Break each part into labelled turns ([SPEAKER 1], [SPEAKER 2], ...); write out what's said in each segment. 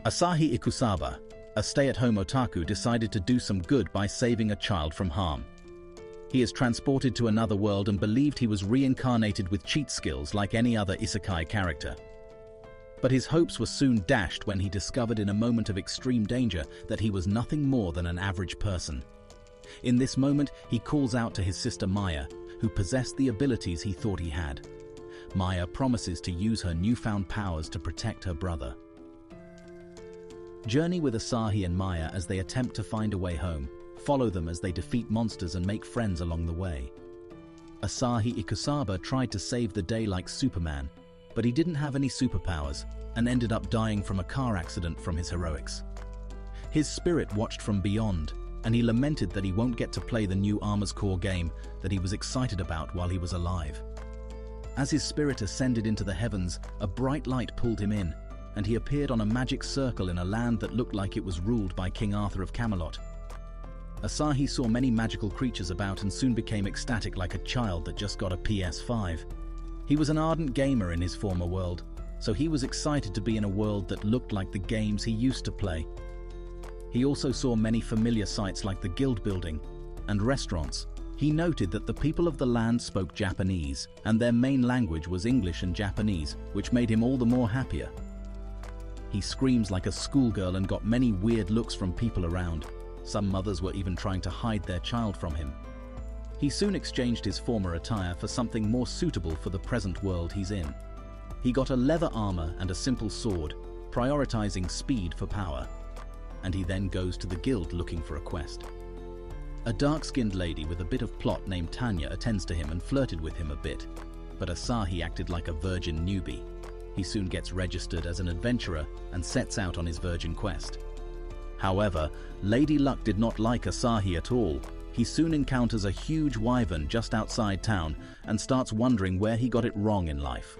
[SPEAKER 1] Asahi Ikusaba, a stay-at-home otaku, decided to do some good by saving a child from harm. He is transported to another world and believed he was reincarnated with cheat skills like any other isekai character. But his hopes were soon dashed when he discovered in a moment of extreme danger that he was nothing more than an average person. In this moment, he calls out to his sister Maya, who possessed the abilities he thought he had. Maya promises to use her newfound powers to protect her brother. Journey with Asahi and Maya as they attempt to find a way home. Follow them as they defeat monsters and make friends along the way. Asahi Ikusaba tried to save the day like Superman, but he didn't have any superpowers and ended up dying from a car accident from his heroics. His spirit watched from beyond, and he lamented that he won't get to play the new Armor's Core game that he was excited about while he was alive. As his spirit ascended into the heavens, a bright light pulled him in, and he appeared on a magic circle in a land that looked like it was ruled by King Arthur of Camelot. Asahi saw many magical creatures about and soon became ecstatic like a child that just got a PS5. He was an ardent gamer in his former world, so he was excited to be in a world that looked like the games he used to play. He also saw many familiar sights like the guild building and restaurants. He noted that the people of the land spoke Japanese, and their main language was English and Japanese, which made him all the more happier. He screams like a schoolgirl and got many weird looks from people around. Some mothers were even trying to hide their child from him. He soon exchanged his former attire for something more suitable for the present world he's in. He got a leather armor and a simple sword, prioritizing speed for power. And he then goes to the guild looking for a quest. A dark-skinned lady with a bit of plot named Tanya attends to him and flirted with him a bit, but Asahi acted like a virgin newbie. He soon gets registered as an adventurer and sets out on his virgin quest. However, Lady Luck did not like Asahi at all. He soon encounters a huge wyvern just outside town and starts wondering where he got it wrong in life.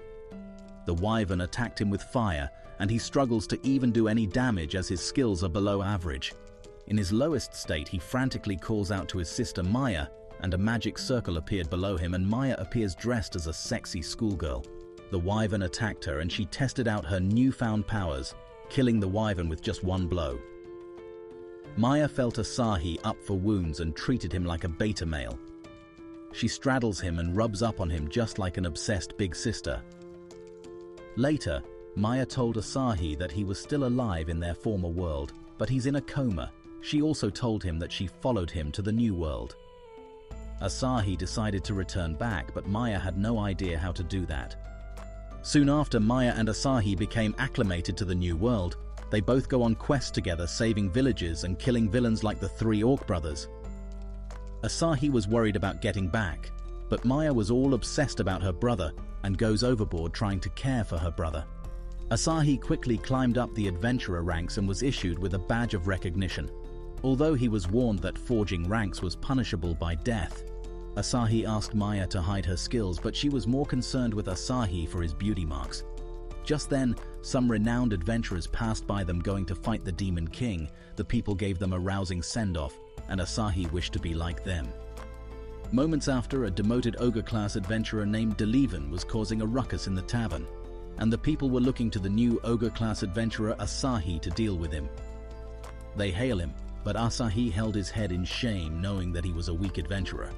[SPEAKER 1] The wyvern attacked him with fire, and he struggles to even do any damage as his skills are below average. In his lowest state, he frantically calls out to his sister Maya, and a magic circle appeared below him, and Maya appears dressed as a sexy schoolgirl. The wyvern attacked her and she tested out her newfound powers, killing the wyvern with just one blow. Maya felt Asahi up for wounds and treated him like a beta male. She straddles him and rubs up on him just like an obsessed big sister. Later, Maya told Asahi that he was still alive in their former world, but he's in a coma. She also told him that she followed him to the new world. Asahi decided to return back, but Maya had no idea how to do that. Soon after, Maya and Asahi became acclimated to the new world. They both go on quests together, saving villages and killing villains like the three orc brothers. Asahi was worried about getting back, but Maya was all obsessed about her brother and goes overboard trying to care for her brother. Asahi quickly climbed up the adventurer ranks and was issued with a badge of recognition. Although he was warned that forging ranks was punishable by death, Asahi asked Maya to hide her skills, but she was more concerned with Asahi for his beauty marks. Just then, some renowned adventurers passed by them going to fight the Demon King. The people gave them a rousing send-off, and Asahi wished to be like them. Moments after, a demoted ogre-class adventurer named Delivan was causing a ruckus in the tavern, and the people were looking to the new ogre-class adventurer Asahi to deal with him. They hail him, but Asahi held his head in shame, knowing that he was a weak adventurer.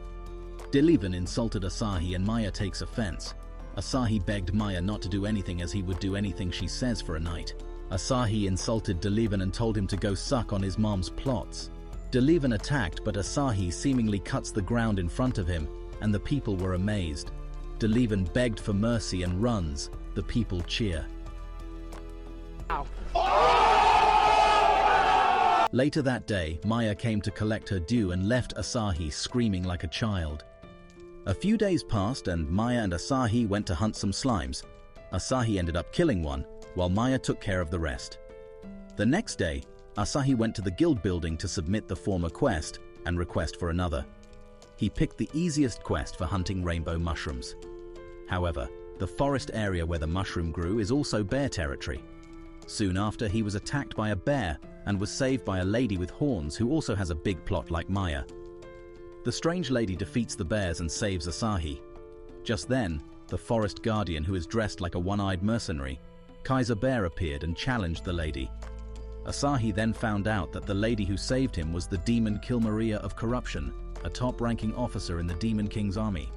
[SPEAKER 1] Delivan insulted Asahi and Maya takes offense. Asahi begged Maya not to do anything as he would do anything she says for a night. Asahi insulted Delivan and told him to go suck on his mom's plots. Delivan attacked, but Asahi seemingly cuts the ground in front of him, and the people were amazed. Delivan begged for mercy and runs. The people cheer. Ow. Later that day, Maya came to collect her due and left Asahi screaming like a child. A few days passed and Maya and Asahi went to hunt some slimes. Asahi ended up killing one, while Maya took care of the rest. The next day, Asahi went to the guild building to submit the former quest and request for another. He picked the easiest quest for hunting rainbow mushrooms. However, the forest area where the mushroom grew is also bear territory. Soon after, he was attacked by a bear and was saved by a lady with horns who also has a big plot like Maya. The strange lady defeats the bears and saves Asahi. Just then, the forest guardian, who is dressed like a one-eyed mercenary, Kaiser Bear, appeared and challenged the lady. Asahi then found out that the lady who saved him was the demon Kilmaria of Corruption, a top-ranking officer in the Demon King's army.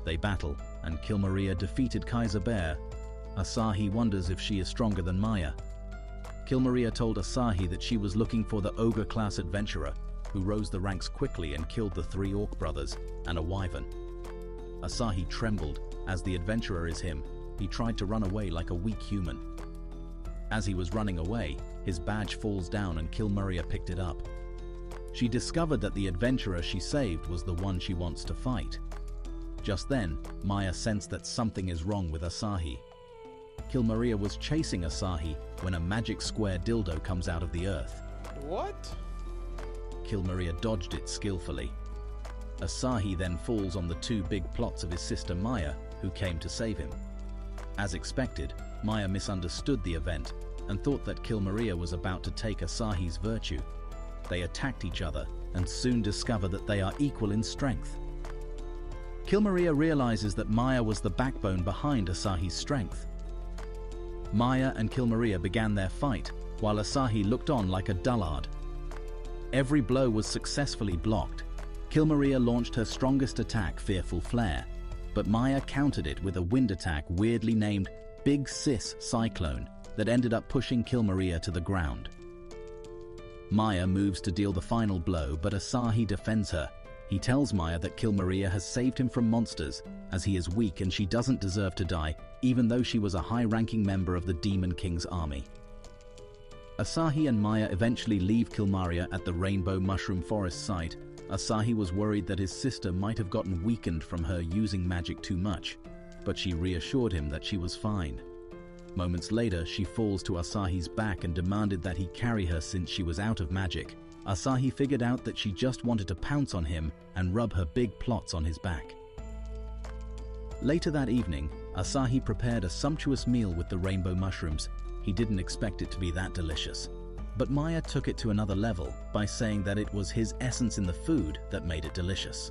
[SPEAKER 1] They battle, and Kilmaria defeated Kaiser Bear. Asahi wonders if she is stronger than Maya. Kilmaria told Asahi that she was looking for the ogre-class adventurer, who rose the ranks quickly and killed the 3 orc brothers and a wyvern. Asahi trembled, as the adventurer is him. He tried to run away like a weak human. As he was running away, his badge falls down and Kilmaria picked it up. She discovered that the adventurer she saved was the one she wants to fight. Just then, Maya sensed that something is wrong with Asahi. Kilmaria was chasing Asahi when a magic square dildo comes out of the earth.
[SPEAKER 2] What?
[SPEAKER 1] Kilmaria dodged it skillfully. Asahi then falls on the 2 big plots of his sister Maya, who came to save him. As expected, Maya misunderstood the event and thought that Kilmaria was about to take Asahi's virtue. They attacked each other and soon discover that they are equal in strength. Kilmaria realizes that Maya was the backbone behind Asahi's strength. Maya and Kilmaria began their fight, while Asahi looked on like a dullard. Every blow was successfully blocked. Kilmaria launched her strongest attack, Fearful Flare, but Maya countered it with a wind attack weirdly named Big Sis Cyclone that ended up pushing Kilmaria to the ground. Maya moves to deal the final blow, but Asahi defends her. He tells Maya that Kilmaria has saved him from monsters, as he is weak and she doesn't deserve to die, even though she was a high-ranking member of the Demon King's army. Asahi and Maya eventually leave Kilmaria at the Rainbow Mushroom Forest site. Asahi was worried that his sister might have gotten weakened from her using magic too much, but she reassured him that she was fine. Moments later, she falls to Asahi's back and demanded that he carry her since she was out of magic. Asahi figured out that she just wanted to pounce on him and rub her big plots on his back. Later that evening, Asahi prepared a sumptuous meal with the rainbow mushrooms. He didn't expect it to be that delicious. But Maya took it to another level by saying that it was his essence in the food that made it delicious.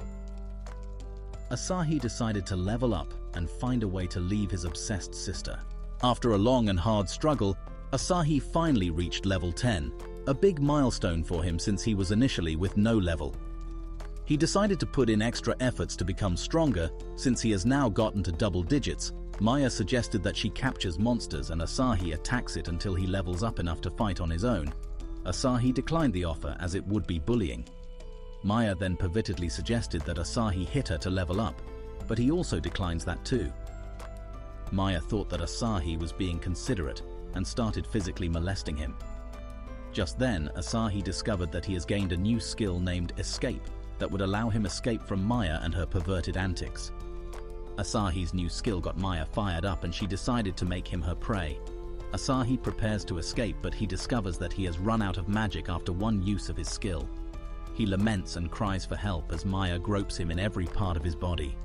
[SPEAKER 1] Asahi decided to level up and find a way to leave his obsessed sister. After a long and hard struggle, Asahi finally reached level 10, a big milestone for him since he was initially with no level. He decided to put in extra efforts to become stronger since he has now gotten to double digits. Maya suggested that she captures monsters and Asahi attacks it until he levels up enough to fight on his own. Asahi declined the offer as it would be bullying. Maya then pervertedly suggested that Asahi hit her to level up, but he also declines that too. Maya thought that Asahi was being considerate and started physically molesting him. Just then, Asahi discovered that he has gained a new skill named Escape that would allow him escape from Maya and her perverted antics. Asahi's new skill got Maya fired up and she decided to make him her prey. Asahi prepares to escape, but he discovers that he has run out of magic after one use of his skill. He laments and cries for help as Maya gropes him in every part of his body.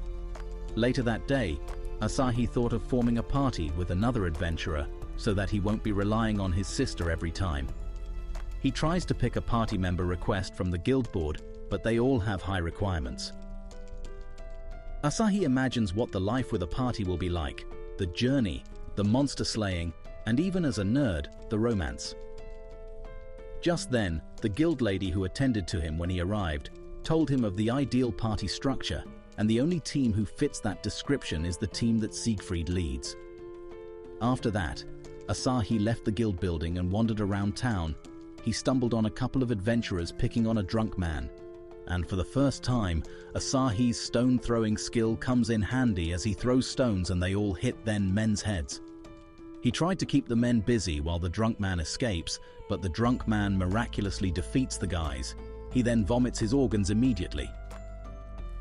[SPEAKER 1] Later that day, Asahi thought of forming a party with another adventurer so that he won't be relying on his sister every time. He tries to pick a party member request from the guild board, but they all have high requirements. Asahi imagines what the life with a party will be like, the journey, the monster slaying, and even as a nerd, the romance. Just then, the guild lady who attended to him when he arrived told him of the ideal party structure, and the only team who fits that description is the team that Siegfried leads. After that, Asahi left the guild building and wandered around town. He stumbled on a couple of adventurers picking on a drunk man. And for the first time, Asahi's stone-throwing skill comes in handy as he throws stones and they all hit then men's heads. He tried to keep the men busy while the drunk man escapes, but the drunk man miraculously defeats the guys. He then vomits his organs immediately.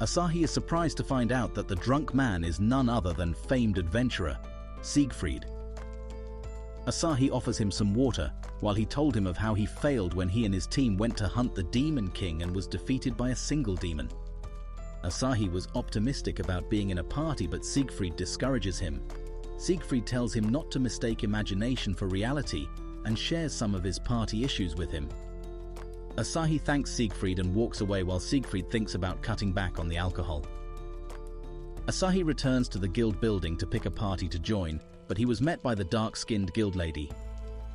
[SPEAKER 1] Asahi is surprised to find out that the drunk man is none other than famed adventurer, Siegfried. Asahi offers him some water, while he told him of how he failed when he and his team went to hunt the Demon King and was defeated by a single demon. Asahi was optimistic about being in a party, but Siegfried discourages him. Siegfried tells him not to mistake imagination for reality and shares some of his party issues with him. Asahi thanks Siegfried and walks away while Siegfried thinks about cutting back on the alcohol. Asahi returns to the guild building to pick a party to join, but he was met by the dark-skinned guild lady,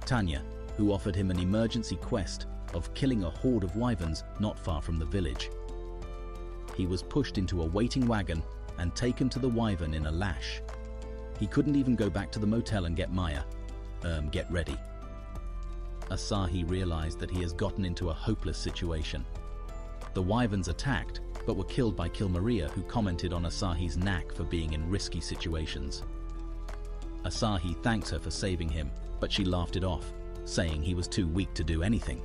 [SPEAKER 1] Tanya. who offered him an emergency quest of killing a horde of wyverns not far from the village. He was pushed into a waiting wagon and taken to the wyvern in a lash. He couldn't even go back to the motel and get Maya. Get ready. Asahi realized that he has gotten into a hopeless situation. The wyverns attacked, but were killed by Kilmaria, who commented on Asahi's knack for being in risky situations. Asahi thanks her for saving him, but she laughed it off, saying he was too weak to do anything.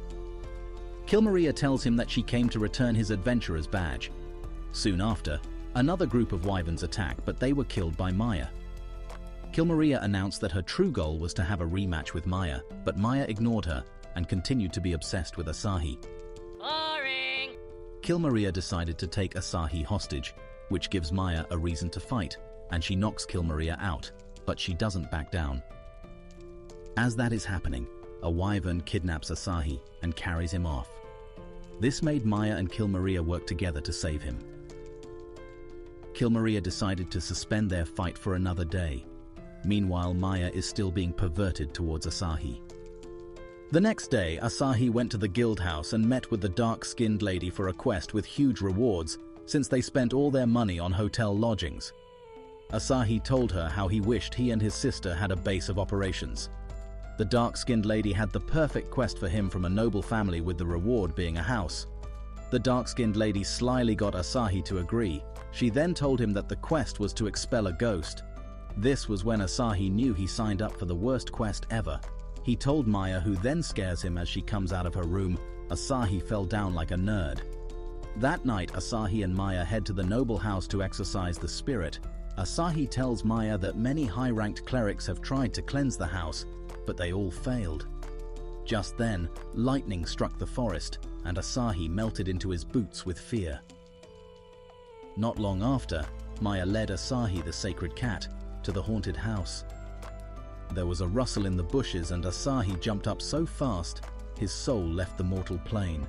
[SPEAKER 1] Kilmaria tells him that she came to return his adventurer's badge. Soon after, another group of wyverns attacked, but they were killed by Maya. Kilmaria announced that her true goal was to have a rematch with Maya, but Maya ignored her and continued to be obsessed with Asahi.
[SPEAKER 2] Boring!
[SPEAKER 1] Kilmaria decided to take Asahi hostage, which gives Maya a reason to fight, and she knocks Kilmaria out, but she doesn't back down. As that is happening, a wyvern kidnaps Asahi and carries him off. This made Maya and Kilmaria work together to save him. Kilmaria decided to suspend their fight for another day. Meanwhile, Maya is still being perverted towards Asahi. The next day, Asahi went to the guild house and met with the dark-skinned lady for a quest with huge rewards, since they spent all their money on hotel lodgings. Asahi told her how he wished he and his sister had a base of operations. The dark-skinned lady had the perfect quest for him from a noble family, with the reward being a house. The dark-skinned lady slyly got Asahi to agree. She then told him that the quest was to expel a ghost. This was when Asahi knew he signed up for the worst quest ever. He told Maya, who then scares him as she comes out of her room. Asahi fell down like a nerd. That night, Asahi and Maya head to the noble house to exorcise the spirit. Asahi tells Maya that many high-ranked clerics have tried to cleanse the house, but they all failed. Just then, lightning struck the forest, and Asahi melted into his boots with fear. Not long after, Maya led Asahi, the sacred cat, to the haunted house. There was a rustle in the bushes, and Asahi jumped up so fast, his soul left the mortal plane.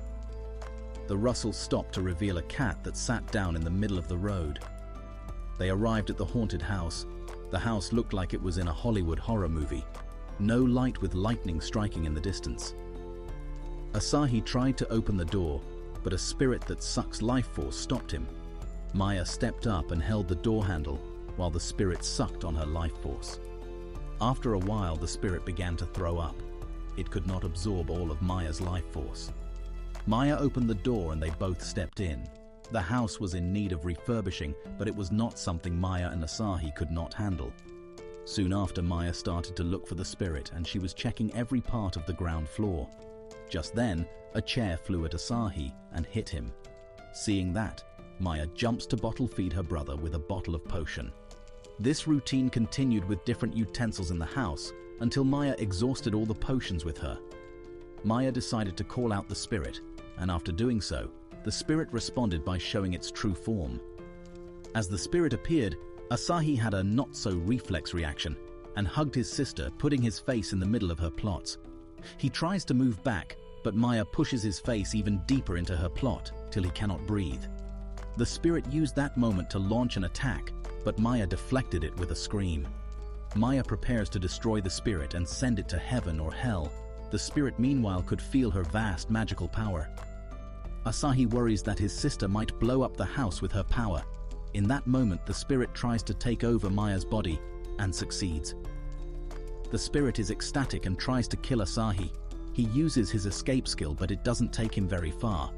[SPEAKER 1] The rustle stopped to reveal a cat that sat down in the middle of the road. They arrived at the haunted house. The house looked like it was in a Hollywood horror movie. No light, with lightning striking in the distance. Asahi tried to open the door, but a spirit that sucks life force stopped him. Maya stepped up and held the door handle, while the spirit sucked on her life force. After a while, the spirit began to throw up. It could not absorb all of Maya's life force. Maya opened the door and they both stepped in. The house was in need of refurbishing, but it was not something Maya and Asahi could not handle. Soon after, Maya started to look for the spirit, and she was checking every part of the ground floor. Just then, a chair flew at Asahi and hit him. Seeing that, Maya jumps to bottle feed her brother with a bottle of potion. This routine continued with different utensils in the house until Maya exhausted all the potions with her. Maya decided to call out the spirit, and after doing so, the spirit responded by showing its true form. As the spirit appeared, Asahi had a not-so-reflex reaction and hugged his sister, putting his face in the middle of her plots. He tries to move back, but Maya pushes his face even deeper into her plot till he cannot breathe. The spirit used that moment to launch an attack, but Maya deflected it with a scream. Maya prepares to destroy the spirit and send it to heaven or hell. The spirit, meanwhile, could feel her vast magical power. Asahi worries that his sister might blow up the house with her power. In that moment, the spirit tries to take over Maya's body and succeeds. The spirit is ecstatic and tries to kill Asahi. He uses his escape skill, but it doesn't take him very far.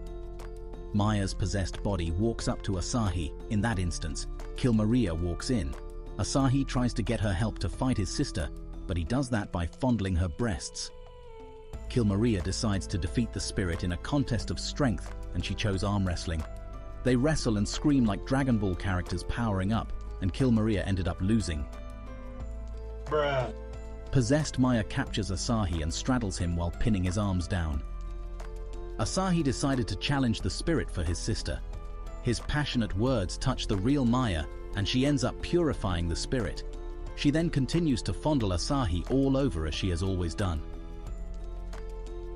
[SPEAKER 1] Maya's possessed body walks up to Asahi. In that instance, Kilmaria walks in. Asahi tries to get her help to fight his sister, but he does that by fondling her breasts. Kilmaria decides to defeat the spirit in a contest of strength, and she chose arm wrestling. They wrestle and scream like Dragon Ball characters powering up, and Kilmaria ended up losing.
[SPEAKER 3] Bruh.
[SPEAKER 1] Possessed Maya captures Asahi and straddles him while pinning his arms down. Asahi decided to challenge the spirit for his sister. His passionate words touch the real Maya, and she ends up purifying the spirit. She then continues to fondle Asahi all over as she has always done.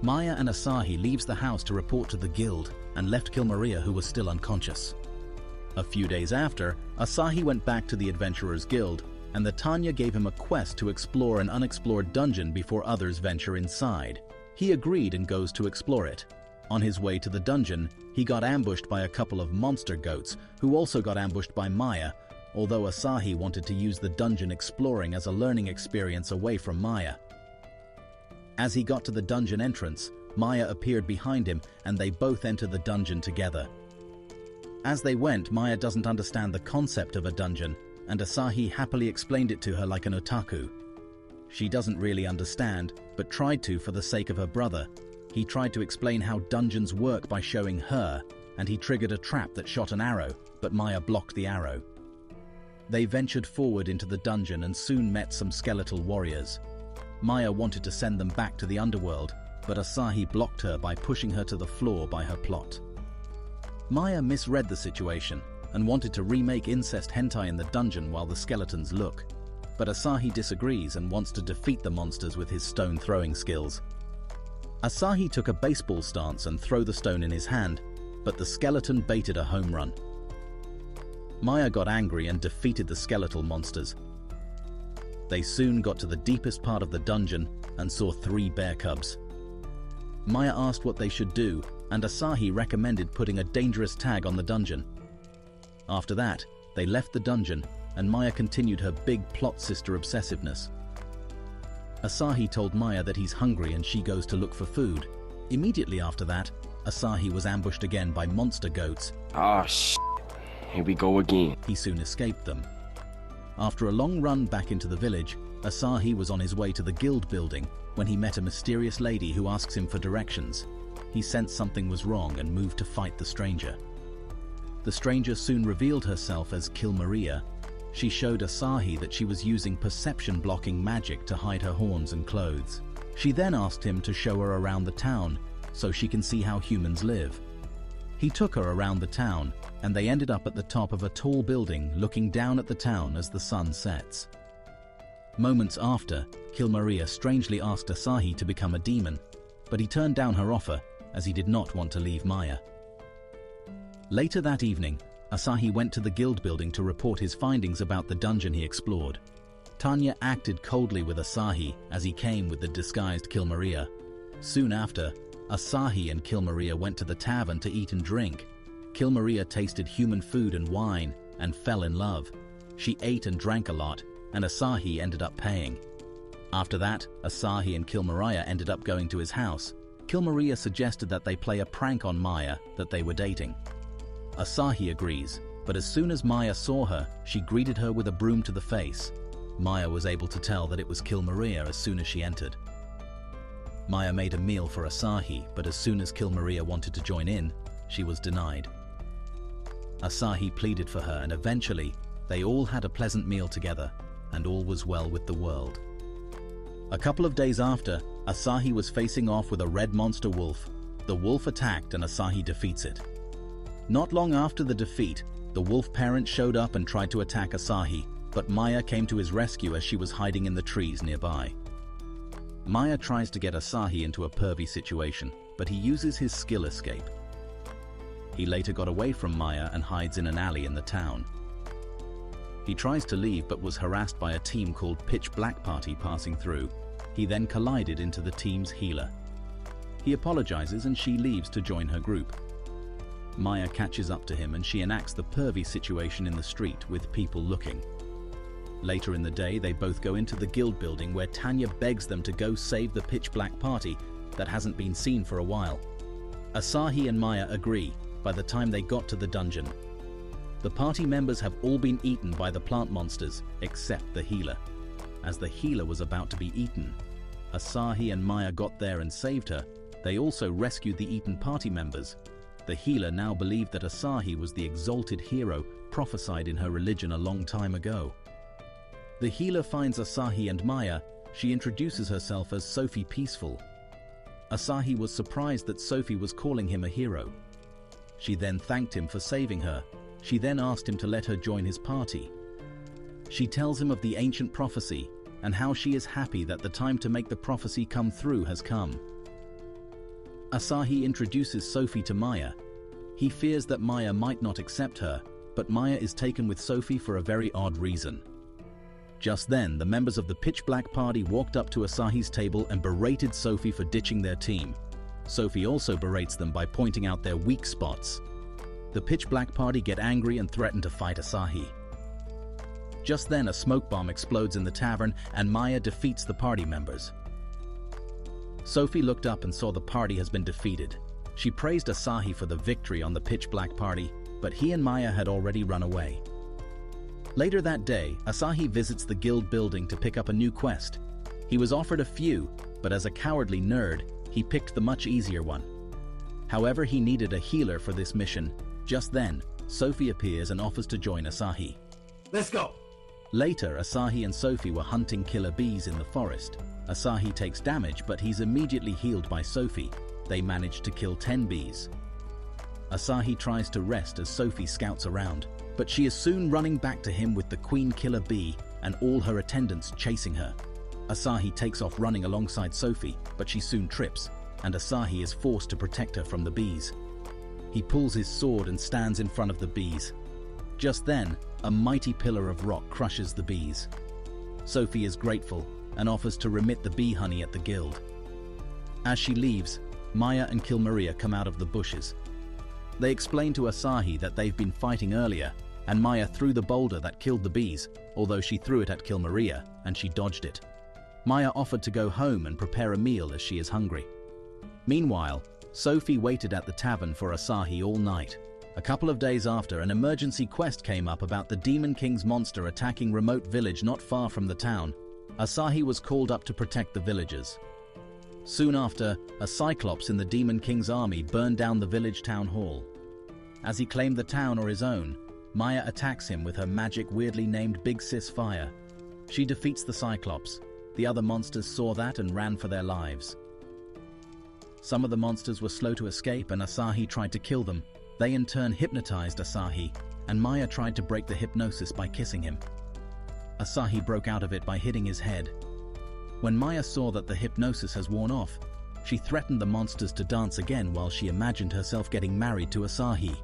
[SPEAKER 1] Maya and Asahi leaves the house to report to the guild and left Kilmaria, who was still unconscious. A few days after, Asahi went back to the Adventurers Guild, and the Tanya gave him a quest to explore an unexplored dungeon before others venture inside. He agreed and goes to explore it. On his way to the dungeon, he got ambushed by a couple of monster goats, who also got ambushed by Maya, although Asahi wanted to use the dungeon exploring as a learning experience away from Maya. As he got to the dungeon entrance, Maya appeared behind him and they both entered the dungeon together. As they went, Maya doesn't understand the concept of a dungeon, and Asahi happily explained it to her like an otaku. She doesn't really understand, but tried to for the sake of her brother. He tried to explain how dungeons work by showing her, and he triggered a trap that shot an arrow, but Maya blocked the arrow. They ventured forward into the dungeon and soon met some skeletal warriors. Maya wanted to send them back to the underworld, but Asahi blocked her by pushing her to the floor by her plot. Maya misread the situation and wanted to remake incest hentai in the dungeon while the skeletons look, but Asahi disagrees and wants to defeat the monsters with his stone throwing skills. Asahi took a baseball stance and threw the stone in his hand, but the skeleton baited a home run. Maya got angry and defeated the skeletal monsters. They soon got to the deepest part of the dungeon and saw 3 bear cubs. Maya asked what they should do, and Asahi recommended putting a dangerous tag on the dungeon. After that, they left the dungeon, and Maya continued her big plot sister obsessiveness. Asahi told Maya that he's hungry and she goes to look for food. Immediately after that, Asahi was ambushed again by monster goats.
[SPEAKER 4] Ah, here we go again.
[SPEAKER 1] He soon escaped them. After a long run back into the village, Asahi was on his way to the guild building when he met a mysterious lady who asks him for directions. He sensed something was wrong and moved to fight the stranger. The stranger soon revealed herself as Kilmaria. She showed Asahi that she was using perception-blocking magic to hide her horns and clothes. She then asked him to show her around the town so she can see how humans live. He took her around the town, and they ended up at the top of a tall building looking down at the town as the sun sets. Moments after, Kilmaria strangely asked Asahi to become a demon, but he turned down her offer as he did not want to leave Maya. Later that evening, Asahi went to the guild building to report his findings about the dungeon he explored. Tanya acted coldly with Asahi as he came with the disguised Kilmaria. Soon after, Asahi and Kilmaria went to the tavern to eat and drink. Kilmaria tasted human food and wine and fell in love. She ate and drank a lot, and Asahi ended up paying. After that, Asahi and Kilmaria ended up going to his house. Kilmaria suggested that they play a prank on Maya that they were dating. Asahi agrees, but as soon as Maya saw her, she greeted her with a broom to the face. Maya was able to tell that it was Kilmaria as soon as she entered. Maya made a meal for Asahi, but as soon as Kilmaria wanted to join in, she was denied. Asahi pleaded for her, and eventually, they all had a pleasant meal together, and all was well with the world. A couple of days after, Asahi was facing off with a red monster wolf. The wolf attacked and Asahi defeats it. Not long after the defeat, the wolf parent showed up and tried to attack Asahi, but Maya came to his rescue as she was hiding in the trees nearby. Maya tries to get Asahi into a pervy situation, but he uses his skill escape. He later got away from Maya and hides in an alley in the town. He tries to leave but was harassed by a team called Pitch Black Party passing through. He then collided into the team's healer. He apologizes and she leaves to join her group. Maya catches up to him and she enacts the pervy situation in the street with people looking. Later in the day, they both go into the guild building where Tanya begs them to go save the Pitch Black Party that hasn't been seen for a while. Asahi and Maya agree by the time they got to the dungeon. The party members have all been eaten by the plant monsters except the healer. As the healer was about to be eaten, Asahi and Maya got there and saved her. They also rescued the eaten party members. The healer now believed that Asahi was the exalted hero prophesied in her religion a long time ago. The healer finds Asahi and Maya. She introduces herself as Sophie Peaceful. Asahi was surprised that Sophie was calling him a hero. She then thanked him for saving her. She then asked him to let her join his party. She tells him of the ancient prophecy and how she is happy that the time to make the prophecy come through has come. Asahi introduces Sophie to Maya. He fears that Maya might not accept her, but Maya is taken with Sophie for a very odd reason. Just then, the members of the Pitch Black Party walked up to Asahi's table and berated Sophie for ditching their team. Sophie also berates them by pointing out their weak spots. The Pitch Black Party get angry and threaten to fight Asahi. Just then, a smoke bomb explodes in the tavern and Maya defeats the party members. Sophie looked up and saw the party has been defeated. She praised Asahi for the victory on the Pitch Black Party, but he and Maya had already run away. Later that day, Asahi visits the guild building to pick up a new quest. He was offered a few, but as a cowardly nerd, he picked the much easier one. However, he needed a healer for this mission. Just then, Sophie appears and offers to join Asahi.
[SPEAKER 3] Let's go!
[SPEAKER 1] Later, Asahi and Sophie were hunting killer bees in the forest. Asahi takes damage, but he's immediately healed by Sophie. They manage to kill 10 bees. Asahi tries to rest as Sophie scouts around, but she is soon running back to him with the queen killer bee and all her attendants chasing her. Asahi takes off running alongside Sophie, but she soon trips, and Asahi is forced to protect her from the bees. He pulls his sword and stands in front of the bees. Just then, a mighty pillar of rock crushes the bees. Sophie is grateful and offers to remit the bee honey at the guild. As she leaves, Maya and Kilmaria come out of the bushes. They explain to Asahi that they've been fighting earlier, and Maya threw the boulder that killed the bees, although she threw it at Kilmaria, and she dodged it. Maya offered to go home and prepare a meal as she is hungry. Meanwhile, Sophie waited at the tavern for Asahi all night. A couple of days after, an emergency quest came up about the Demon King's monster attacking remote village not far from the town. Asahi was called up to protect the villagers. Soon after, a Cyclops in the Demon King's army burned down the village town hall. As he claimed the town or his own, Maya attacks him with her magic weirdly named Big Sis Fire. She defeats the Cyclops. The other monsters saw that and ran for their lives. Some of the monsters were slow to escape and Asahi tried to kill them. They in turn hypnotized Asahi, and Maya tried to break the hypnosis by kissing him. Asahi broke out of it by hitting his head. When Maya saw that the hypnosis has worn off, she threatened the monsters to dance again while she imagined herself getting married to Asahi.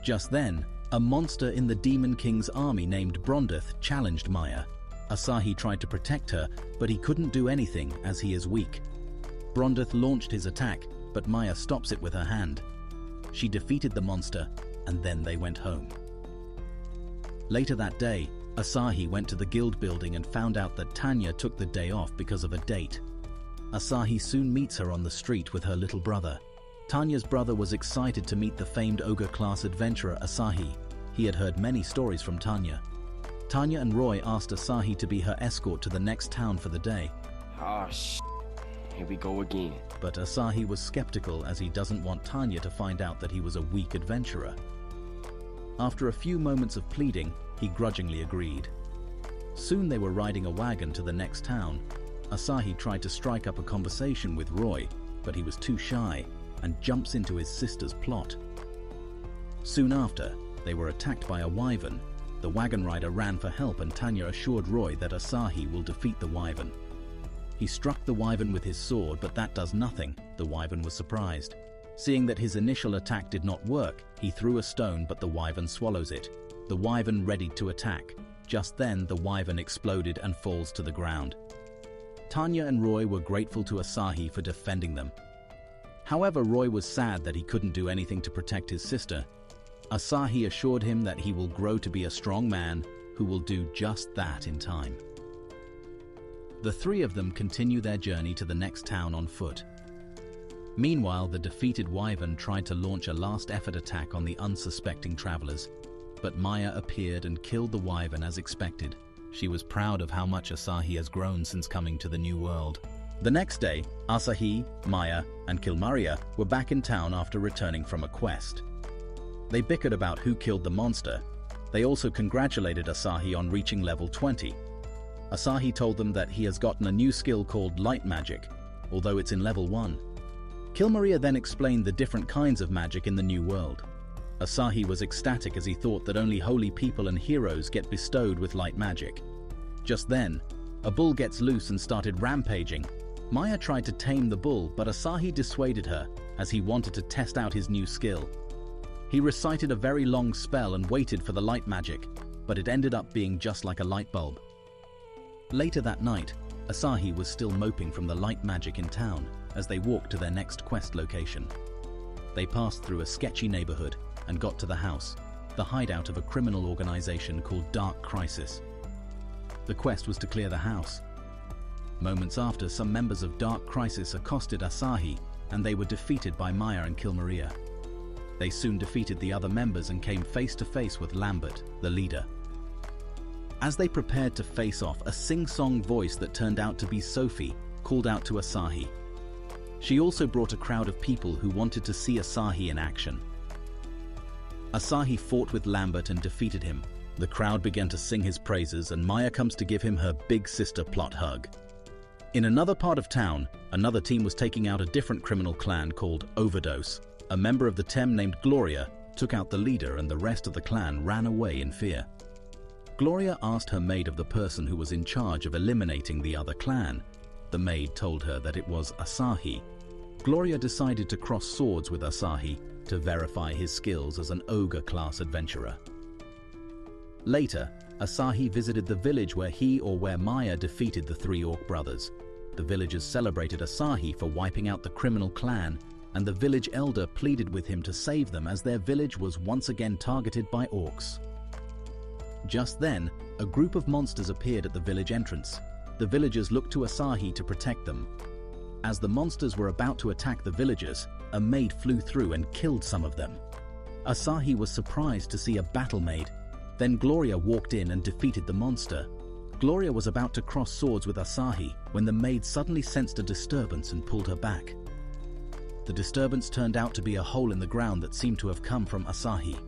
[SPEAKER 1] Just then, a monster in the Demon King's army named Brondeth challenged Maya. Asahi tried to protect her, but he couldn't do anything as he is weak. Brondeth launched his attack, but Maya stops it with her hand. She defeated the monster, and then they went home. Later that day, Asahi went to the guild building and found out that Tanya took the day off because of a date. Asahi soon meets her on the street with her little brother. Tanya's brother was excited to meet the famed ogre-class adventurer Asahi. He had heard many stories from Tanya. Tanya and Roy asked Asahi to be her escort to the next town for the day.
[SPEAKER 4] Ah, here we go again.
[SPEAKER 1] But Asahi was skeptical as he doesn't want Tanya to find out that he was a weak adventurer. After a few moments of pleading, he grudgingly agreed. Soon they were riding a wagon to the next town. Asahi tried to strike up a conversation with Roy, but he was too shy and jumps into his sister's plot. Soon after, they were attacked by a wyvern. The wagon rider ran for help and Tanya assured Roy that Asahi will defeat the wyvern. He struck the wyvern with his sword, but that does nothing. The wyvern was surprised. Seeing that his initial attack did not work, he threw a stone, but the wyvern swallows it. The wyvern readied to attack. Just then, the wyvern exploded and falls to the ground. Tanya and Roy were grateful to Asahi for defending them. However, Roy was sad that he couldn't do anything to protect his sister. Asahi assured him that he will grow to be a strong man who will do just that in time. The three of them continue their journey to the next town on foot. Meanwhile, the defeated wyvern tried to launch a last-effort attack on the unsuspecting travelers, but Maya appeared and killed the wyvern as expected. She was proud of how much Asahi has grown since coming to the new world. The next day, Asahi, Maya, and Kilmaria were back in town after returning from a quest. They bickered about who killed the monster. They also congratulated Asahi on reaching level 20. Asahi told them that he has gotten a new skill called light magic, although it's in level 1. Kilmaria then explained the different kinds of magic in the new world. Asahi was ecstatic as he thought that only holy people and heroes get bestowed with light magic. Just then, a bull gets loose and started rampaging. Maya tried to tame the bull, but Asahi dissuaded her as he wanted to test out his new skill. He recited a very long spell and waited for the light magic. but it ended up being just like a light bulb. Later that night, Asahi was still moping from the light magic in town as they walked to their next quest location. They passed through a sketchy neighborhood and got to the house, the hideout of a criminal organization called Dark Crisis. The quest was to clear the house. Moments after, some members of Dark Crisis accosted Asahi, and they were defeated by Maya and Kilmaria. They soon defeated the other members and came face to face with Lambert, the leader. As they prepared to face off, a sing-song voice that turned out to be Sophie called out to Asahi. She also brought a crowd of people who wanted to see Asahi in action. Asahi fought with Lambert and defeated him. The crowd began to sing his praises, and Maya comes to give him her big sister plot hug. In another part of town, another team was taking out a different criminal clan called Overdose. A member of the team named Gloria took out the leader, and the rest of the clan ran away in fear. Gloria asked her maid of the person who was in charge of eliminating the other clan. The maid told her that it was Asahi. Gloria decided to cross swords with Asahi to verify his skills as an ogre-class adventurer. Later, Asahi visited the village where Maya defeated the three orc brothers. The villagers celebrated Asahi for wiping out the criminal clan, and the village elder pleaded with him to save them as their village was once again targeted by orcs. Just then, a group of monsters appeared at the village entrance. The villagers looked to Asahi to protect them. As the monsters were about to attack the villagers, a maid flew through and killed some of them. Asahi was surprised to see a battle maid. Then Gloria walked in and defeated the monster. Gloria was about to cross swords with Asahi when the maid suddenly sensed a disturbance and pulled her back. The disturbance turned out to be a hole in the ground that seemed to have come from Asahi.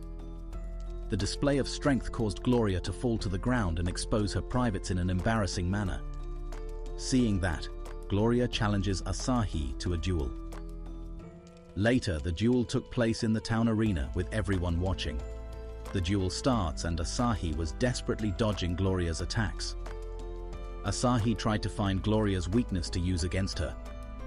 [SPEAKER 1] The display of strength caused Gloria to fall to the ground and expose her privates in an embarrassing manner. Seeing that, Gloria challenges Asahi to a duel. Later, the duel took place in the town arena with everyone watching. The duel starts and Asahi was desperately dodging Gloria's attacks. Asahi tried to find Gloria's weakness to use against her.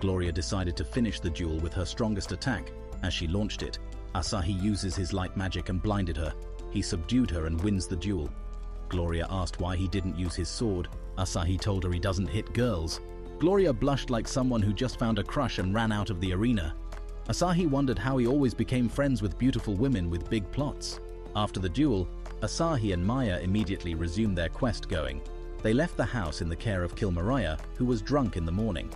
[SPEAKER 1] Gloria decided to finish the duel with her strongest attack. As she launched it, Asahi uses his light magic and blinded her. He subdued her and wins the duel. Gloria asked why he didn't use his sword. Asahi told her he doesn't hit girls. Gloria blushed like someone who just found a crush and ran out of the arena. Asahi wondered how he always became friends with beautiful women with big plots. After the duel, Asahi and Maya immediately resumed their quest going. They left the house in the care of Kilmaria, who was drunk in the morning.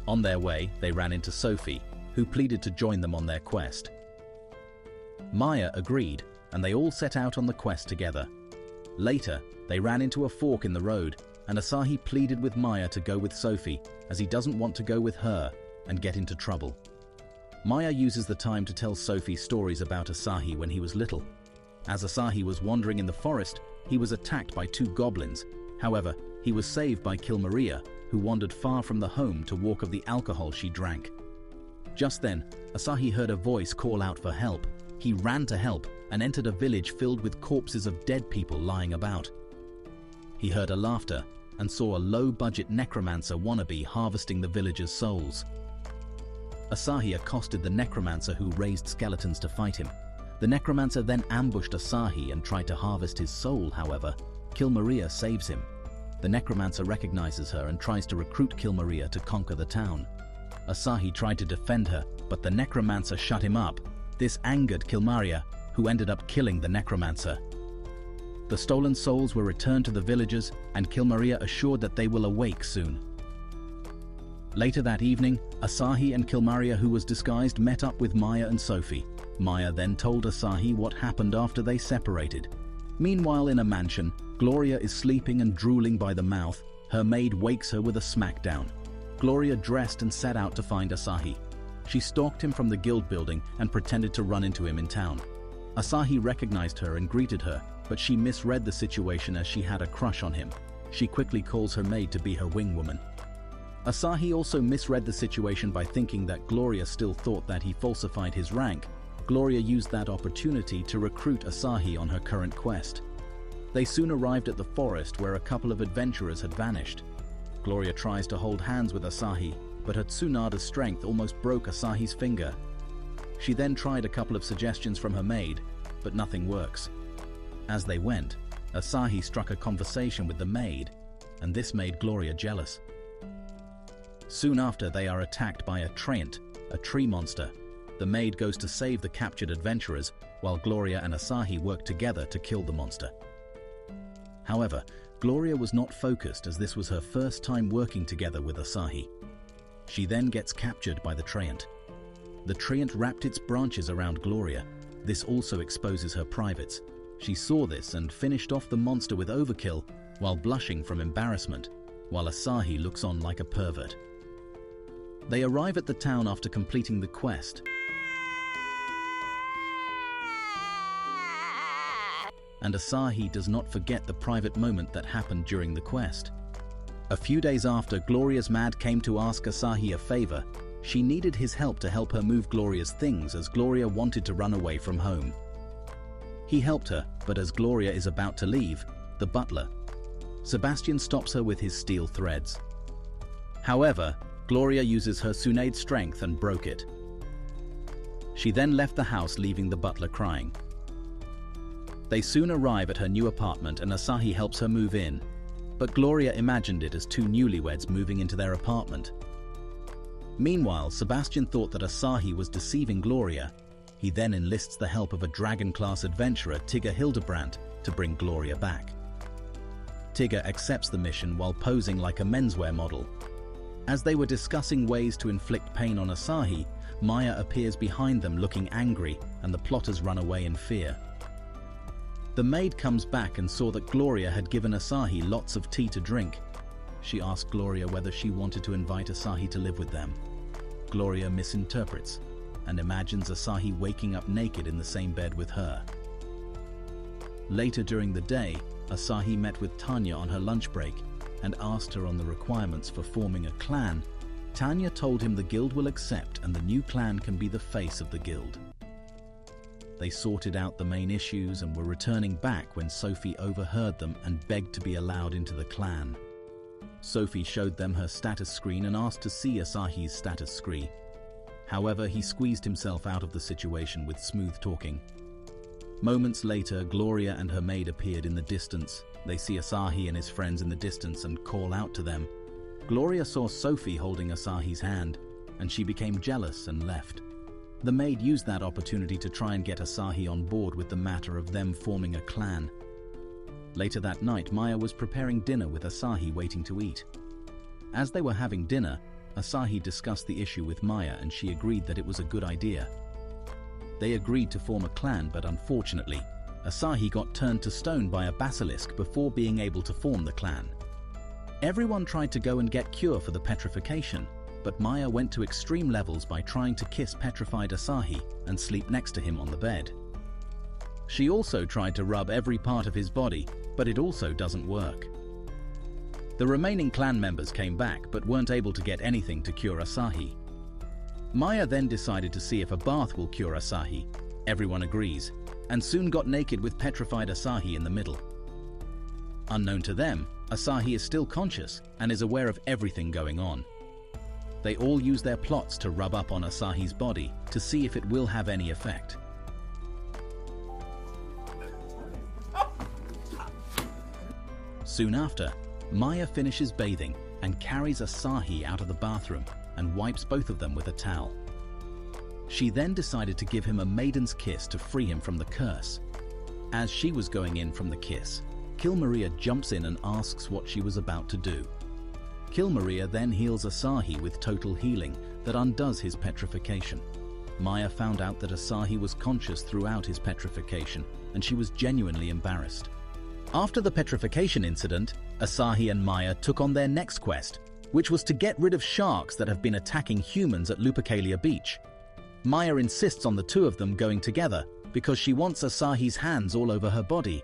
[SPEAKER 1] On their way, they ran into Sophie, who pleaded to join them on their quest. Maya agreed, and they all set out on the quest together. Later, they ran into a fork in the road, and Asahi pleaded with Maya to go with Sophie, as he doesn't want to go with her and get into trouble. Maya uses the time to tell Sophie stories about Asahi when he was little. As Asahi was wandering in the forest, he was attacked by two goblins. However, he was saved by Kilmaria, who wandered far from the home to walk of the alcohol she drank. Just then, Asahi heard a voice call out for help. He ran to help and entered a village filled with corpses of dead people lying about. He heard a laughter and saw a low-budget necromancer wannabe harvesting the villagers' souls. Asahi accosted the necromancer who raised skeletons to fight him. The necromancer then ambushed Asahi and tried to harvest his soul. However, Kilmaria saves him. The necromancer recognizes her and tries to recruit Kilmaria to conquer the town. Asahi tried to defend her, but the necromancer shut him up. This angered Kilmaria, who ended up killing the necromancer. The stolen souls were returned to the villagers, and Kilmaria assured that they will awake soon. Later that evening, Asahi and Kilmaria, who was disguised, met up with Maya and Sophie. Maya then told Asahi what happened after they separated. Meanwhile, in a mansion, Gloria is sleeping and drooling by the mouth. Her maid wakes her with a smackdown. Gloria dressed and set out to find Asahi. She stalked him from the guild building and pretended to run into him in town. Asahi recognized her and greeted her, but she misread the situation as she had a crush on him. She quickly calls her maid to be her wing woman. Asahi also misread the situation by thinking that Gloria still thought that he falsified his rank. Gloria used that opportunity to recruit Asahi on her current quest. They soon arrived at the forest where a couple of adventurers had vanished. Gloria tries to hold hands with Asahi, but her Tsunada's strength almost broke Asahi's finger. She then tried a couple of suggestions from her maid, but nothing works. As they went, Asahi struck a conversation with the maid, and this made Gloria jealous. Soon after, they are attacked by a treant, a tree monster. The maid goes to save the captured adventurers, while Gloria and Asahi work together to kill the monster. However, Gloria was not focused, as this was her first time working together with Asahi. She then gets captured by the treant. The treant wrapped its branches around Gloria. This also exposes her privates. She saw this and finished off the monster with overkill while blushing from embarrassment, while Asahi looks on like a pervert. They arrive at the town after completing the quest, and Asahi does not forget the private moment that happened during the quest. A few days after, Gloria's Mad came to ask Asahi a favor. She needed his help to help her move Gloria's things, as Gloria wanted to run away from home. He helped her, but as Gloria is about to leave, the butler, Sebastian, stops her with his steel threads. However, Gloria uses her Tsunade strength and broke it. She then left the house, leaving the butler crying. They soon arrive at her new apartment and Asahi helps her move in, but Gloria imagined it as two newlyweds moving into their apartment. Meanwhile, Sebastian thought that Asahi was deceiving Gloria. He then enlists the help of a dragon-class adventurer, Tigger Hildebrandt, to bring Gloria back. Tigger accepts the mission while posing like a menswear model. As they were discussing ways to inflict pain on Asahi, Maya appears behind them looking angry, and the plotters run away in fear. The maid comes back and saw that Gloria had given Asahi lots of tea to drink. She asked Gloria whether she wanted to invite Asahi to live with them. Gloria misinterprets and imagines Asahi waking up naked in the same bed with her. Later during the day, Asahi met with Tanya on her lunch break and asked her on the requirements for forming a clan. Tanya told him the guild will accept and the new clan can be the face of the guild. They sorted out the main issues and were returning back when Sophie overheard them and begged to be allowed into the clan. Sophie showed them her status screen and asked to see Asahi's status screen. However, he squeezed himself out of the situation with smooth talking. Moments later, Gloria and her maid appeared in the distance. They see Asahi and his friends in the distance and call out to them. Gloria saw Sophie holding Asahi's hand, and she became jealous and left. The maid used that opportunity to try and get Asahi on board with the matter of them forming a clan. Later that night, Maya was preparing dinner with Asahi waiting to eat. As they were having dinner, Asahi discussed the issue with Maya and she agreed that it was a good idea. They agreed to form a clan, but unfortunately, Asahi got turned to stone by a basilisk before being able to form the clan. Everyone tried to go and get cure for the petrification, but Maya went to extreme levels by trying to kiss petrified Asahi and sleep next to him on the bed. She also tried to rub every part of his body, but it also doesn't work. The remaining clan members came back but weren't able to get anything to cure Asahi. Maya then decided to see if a bath will cure Asahi. Everyone agrees, and soon got naked with petrified Asahi in the middle. Unknown to them, Asahi is still conscious and is aware of everything going on. They all use their plots to rub up on Asahi's body to see if it will have any effect. Soon after, Maya finishes bathing and carries Asahi out of the bathroom and wipes both of them with a towel. She then decided to give him a maiden's kiss to free him from the curse. As she was going in from the kiss, Kill Maria jumps in and asks what she was about to do. Kill Maria then heals Asahi with total healing that undoes his petrification. Maya found out that Asahi was conscious throughout his petrification, and she was genuinely embarrassed. After the petrification incident, Asahi and Maya took on their next quest, which was to get rid of sharks that have been attacking humans at Lupercalia Beach. Maya insists on the two of them going together because she wants Asahi's hands all over her body,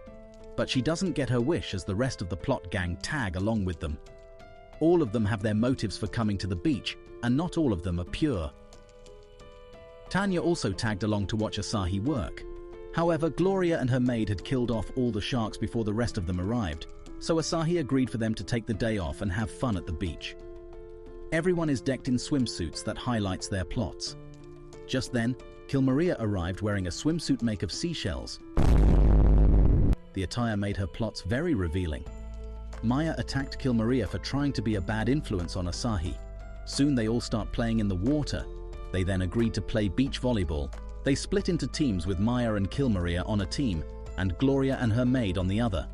[SPEAKER 1] but she doesn't get her wish as the rest of the plot gang tag along with them. All of them have their motives for coming to the beach, and not all of them are pure. Tanya also tagged along to watch Asahi work. However, Gloria and her maid had killed off all the sharks before the rest of them arrived, so Asahi agreed for them to take the day off and have fun at the beach. Everyone is decked in swimsuits that highlights their plots. Just then, Kill Maria arrived wearing a swimsuit made of seashells. The The attire made her plots very revealing. Maya attacked Kill Maria for trying to be a bad influence on Asahi. Soon they all start playing in the water. They then agreed to play beach volleyball. They split into teams with Maya and Kill Maria on a team, and Gloria and her maid on the other.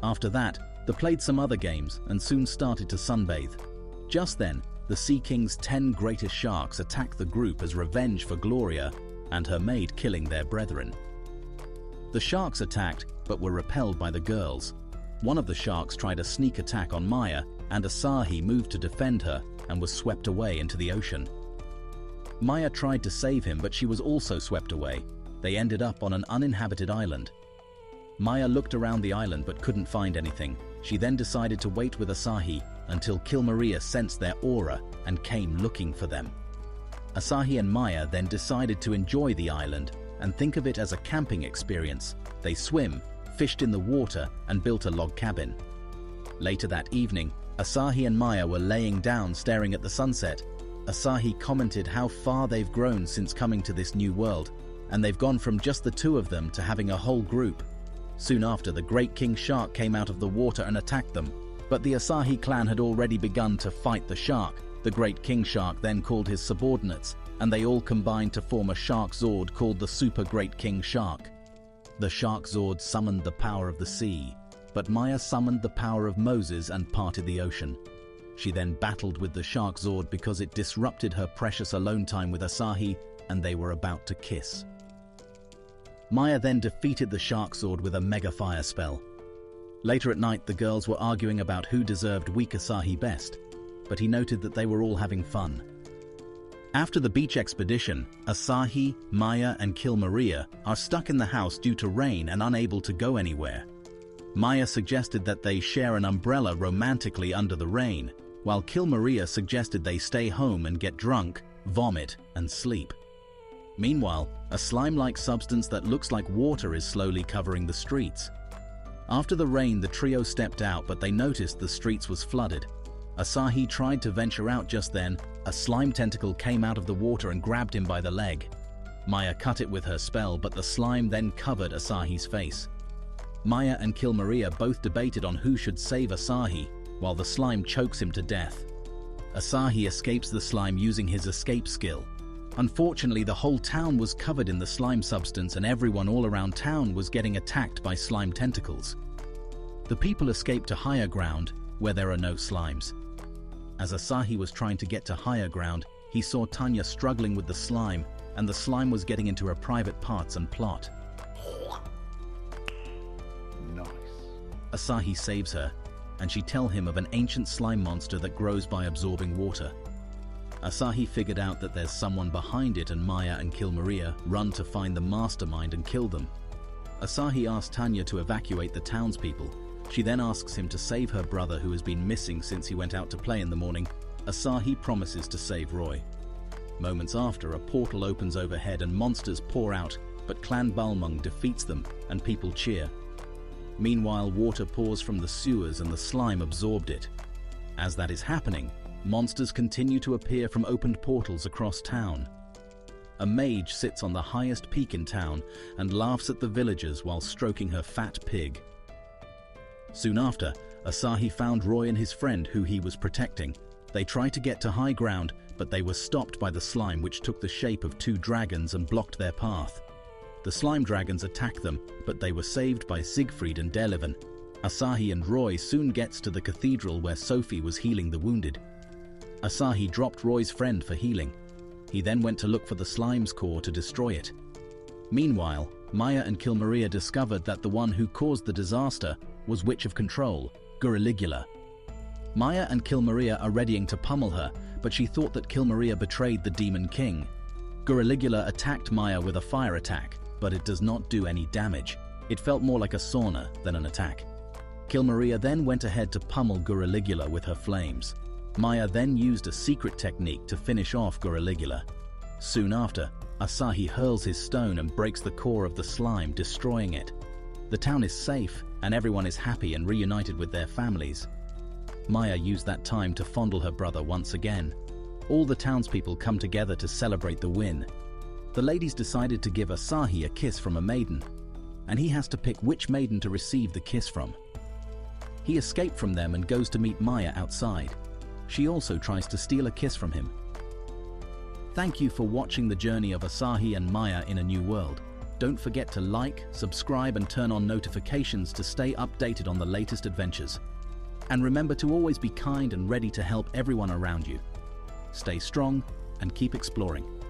[SPEAKER 1] After that, they played some other games and soon started to sunbathe. Just then, the Sea King's 10 greatest sharks attacked the group as revenge for Gloria and her maid killing their brethren. The sharks attacked, but were repelled by the girls. One of the sharks tried a sneak attack on Maya, and Asahi moved to defend her and was swept away into the ocean. Maya tried to save him, but she was also swept away. They ended up on an uninhabited island. Maya looked around the island but couldn't find anything. She then decided to wait with Asahi until Kill Maria sensed their aura and came looking for them. Asahi and Maya then decided to enjoy the island and think of it as a camping experience. They swim, fished in the water, and built a log cabin. Later that evening, Asahi and Maya were laying down staring at the sunset. Asahi commented how far they've grown since coming to this new world, and they've gone from just the two of them to having a whole group. Soon after, the Great King Shark came out of the water and attacked them, but the Asahi clan had already begun to fight the shark. The Great King Shark then called his subordinates, and they all combined to form a shark zord called the Super Great King Shark. The shark zord summoned the power of the sea, but Maya summoned the power of Moses and parted the ocean. She then battled with the shark zord because it disrupted her precious alone time with Asahi, and they were about to kiss. Maya then defeated the shark zord with a mega fire spell. Later at night, the girls were arguing about who deserved weak Asahi best, but he noted that they were all having fun. After the beach expedition, Asahi, Maya, and Kill Maria are stuck in the house due to rain and unable to go anywhere. Maya suggested that they share an umbrella romantically under the rain, while Kill Maria suggested they stay home and get drunk, vomit, and sleep. Meanwhile, a slime-like substance that looks like water is slowly covering the streets. After the rain, the trio stepped out, but they noticed the streets was flooded. Asahi tried to venture out just then. A slime tentacle came out of the water and grabbed him by the leg. Maya cut it with her spell, but the slime then covered Asahi's face. Maya and Kill Maria both debated on who should save Asahi, while the slime chokes him to death. Asahi escapes the slime using his escape skill. Unfortunately, the whole town was covered in the slime substance and everyone all around town was getting attacked by slime tentacles. The people escaped to higher ground, where there are no slimes. As Asahi was trying to get to higher ground, he saw Tanya struggling with the slime, and the slime was getting into her private parts and plot.
[SPEAKER 3] Nice.
[SPEAKER 1] Asahi saves her, and she tells him of an ancient slime monster that grows by absorbing water. Asahi figured out that there's someone behind it, and Maya and Kill Maria run to find the mastermind and kill them. Asahi asks Tanya to evacuate the townspeople. She then asks him to save her brother, who has been missing since he went out to play in the morning. Asahi promises to save Roy. Moments after, a portal opens overhead and monsters pour out, but Clan Balmung defeats them and people cheer. Meanwhile, water pours from the sewers and the slime absorbed it. As that is happening, monsters continue to appear from opened portals across town. A mage sits on the highest peak in town and laughs at the villagers while stroking her fat pig. Soon after, Asahi found Roy and his friend who he was protecting. They tried to get to high ground, but they were stopped by the slime, which took the shape of two dragons and blocked their path. The slime dragons attacked them, but they were saved by Siegfried and Delivan. Asahi and Roy soon gets to the cathedral where Sophie was healing the wounded. Asahi dropped Roy's friend for healing. He then went to look for the slime's core to destroy it. Meanwhile, Maya and Kill Maria discovered that the one who caused the disaster was Witch of Control, Guriligula. Maya and Kill Maria are readying to pummel her, but she thought that Kill Maria betrayed the Demon King. Guriligula attacked Maya with a fire attack, but it does not do any damage. It felt more like a sauna than an attack. Kill Maria then went ahead to pummel Guriligula with her flames. Maya then used a secret technique to finish off Guriligula. Soon after, Asahi hurls his stone and breaks the core of the slime, destroying it. The town is safe, and everyone is happy and reunited with their families. Maya used that time to fondle her brother once again. All the townspeople come together to celebrate the win. The ladies decided to give Asahi a kiss from a maiden. and he has to pick which maiden to receive the kiss from. He escapes from them and goes to meet Maya outside. She also tries to steal a kiss from him. Thank you for watching the journey of Asahi and Maya in a new world. Don't forget to like, subscribe, and turn on notifications to stay updated on the latest adventures. And remember to always be kind and ready to help everyone around you. Stay strong and keep exploring.